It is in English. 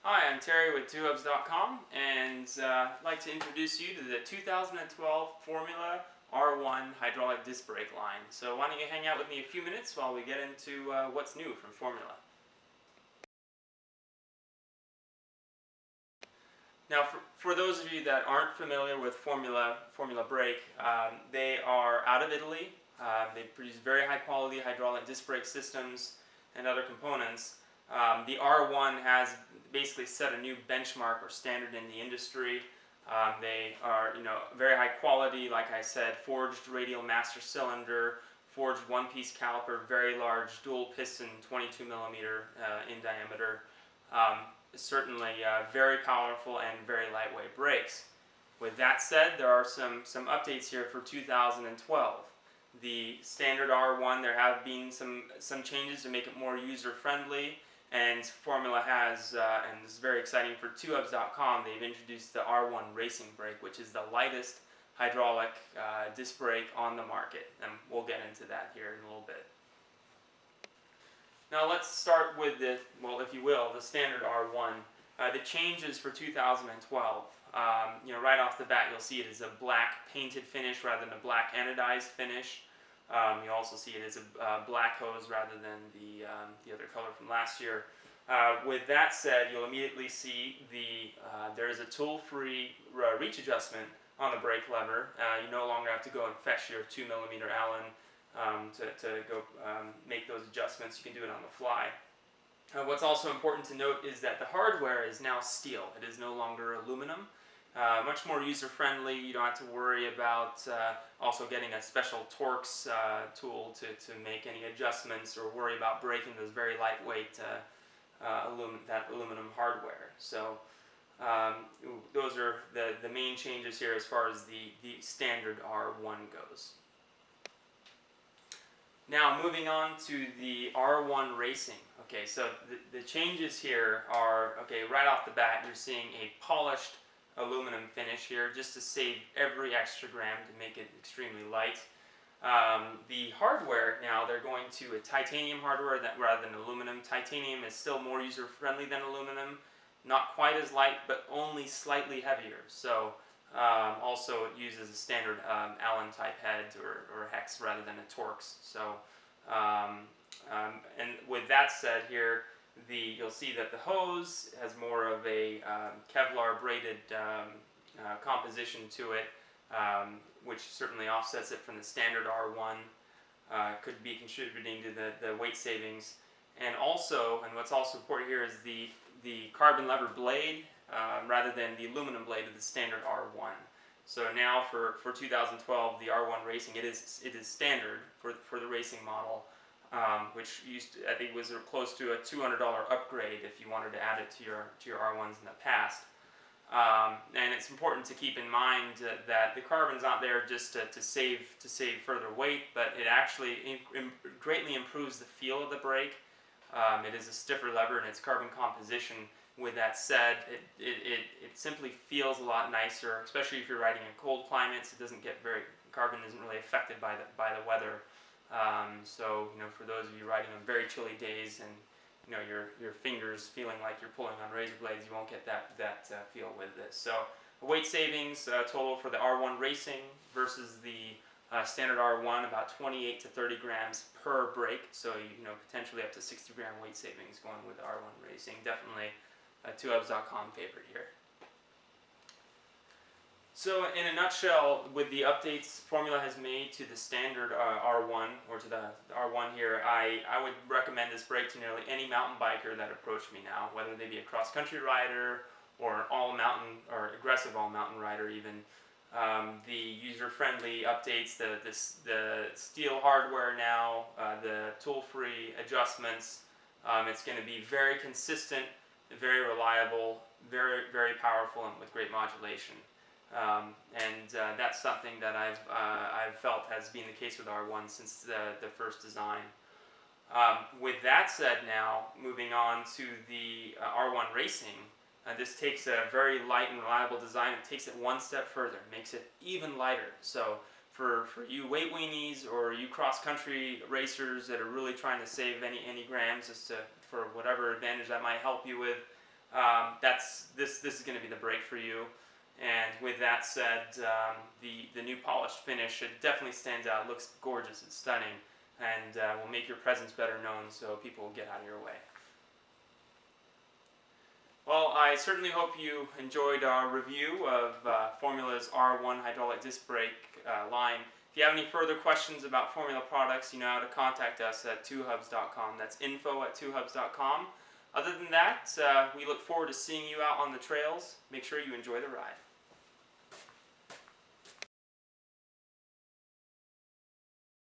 Hi, I'm Terry with TwoHubs.com, and I'd like to introduce you to the 2012 Formula R1 hydraulic disc brake line. So why don't you hang out with me a few minutes while we get into what's new from Formula. Now, for those of you that aren't familiar with Formula Brake, they are out of Italy. They produce very high quality hydraulic disc brake systems and other components. The R1 has basically set a new benchmark or standard in the industry. They are, very high quality, like I said, forged radial master cylinder, forged one-piece caliper, very large dual piston, 22 millimeter in diameter. Certainly very powerful and very lightweight brakes. With that said, there are some updates here for 2012. The standard R1, there have been some changes to make it more user-friendly, and Formula has, and this is very exciting for TwoHubs.com, they've introduced the R1 Racing brake, which is the lightest hydraulic disc brake on the market, and we'll get into that here in a little bit. Now let's start with the, well, if you will, the standard R1. The changes for 2012. Right off the bat, you'll see it as a black painted finish rather than a black anodized finish. You also see it as a black hose rather than the other color from last year. With that said, you'll immediately see there is a tool-free reach adjustment on the brake lever. You no longer have to go and fetch your 2 millimeter Allen to go make those adjustments. You can do it on the fly. What's also important to note is that the hardware is now steel. It is no longer aluminum. Much more user-friendly. You don't have to worry about also getting a special Torx tool to make any adjustments, or worry about breaking those very lightweight aluminum hardware. So those are the main changes here as far as the standard R1 goes. Now moving on to the R1 Racing. Okay, so the changes here are, okay, right off the bat you're seeing a polished aluminum finish here just to save every extra gram to make it extremely light. The hardware now, they're going to a titanium hardware rather than aluminum. Titanium is still more user-friendly than aluminum, not quite as light but only slightly heavier. So also it uses a standard Allen type head or hex rather than a Torx. So and with that said here, you'll see that the hose has more of a Kevlar braided composition to it, which certainly offsets it from the standard R1. Could be contributing to the weight savings. And also, and what's also important here is the carbon lever blade rather than the aluminum blade of the standard R1. So now for 2012, the R1 Racing, it is standard for the racing model, which I think was close to a $200 upgrade if you wanted to add it to your R1s in the past. And it's important to keep in mind that the carbon's not there just to save further weight, but it actually greatly improves the feel of the brake. It is a stiffer lever in its carbon composition. With that said, it simply feels a lot nicer, especially if you're riding in cold climates. It doesn't get carbon isn't really affected by the weather. So for those of you riding on very chilly days and your fingers feeling like you're pulling on razor blades, you won't get that feel with this. So weight savings total for the R1 Racing versus the standard R1, about 28 to 30 grams per brake. So potentially up to 60 gram weight savings going with the R1 Racing. Definitely a TwoHubs.com favorite here. So in a nutshell, with the updates Formula has made to the standard R1, or to the R1 here, I would recommend this brake to nearly any mountain biker that approached me now, whether they be a cross-country rider or an all-mountain or aggressive all-mountain rider even. The user-friendly updates, the steel hardware now, the tool-free adjustments, it's going to be very consistent, very reliable, very, very powerful, and with great modulation. That's something that I've felt has been the case with R1 since the first design. With that said, now moving on to the R1 Racing, this takes a very light and reliable design and takes it one step further, makes it even lighter. So for you weight weenies or you cross-country racers that are really trying to save any grams for whatever advantage that might help you with, this is going to be the brake for you. And with that said, the new polished finish, it definitely stands out. It looks gorgeous. It's stunning, and will make your presence better known, so people will get out of your way. Well, I certainly hope you enjoyed our review of Formula's R1 hydraulic disc brake line. If you have any further questions about Formula products, you know how to contact us at twohubs.com. That's info@twohubs.com. Other than that, we look forward to seeing you out on the trails. Make sure you enjoy the ride.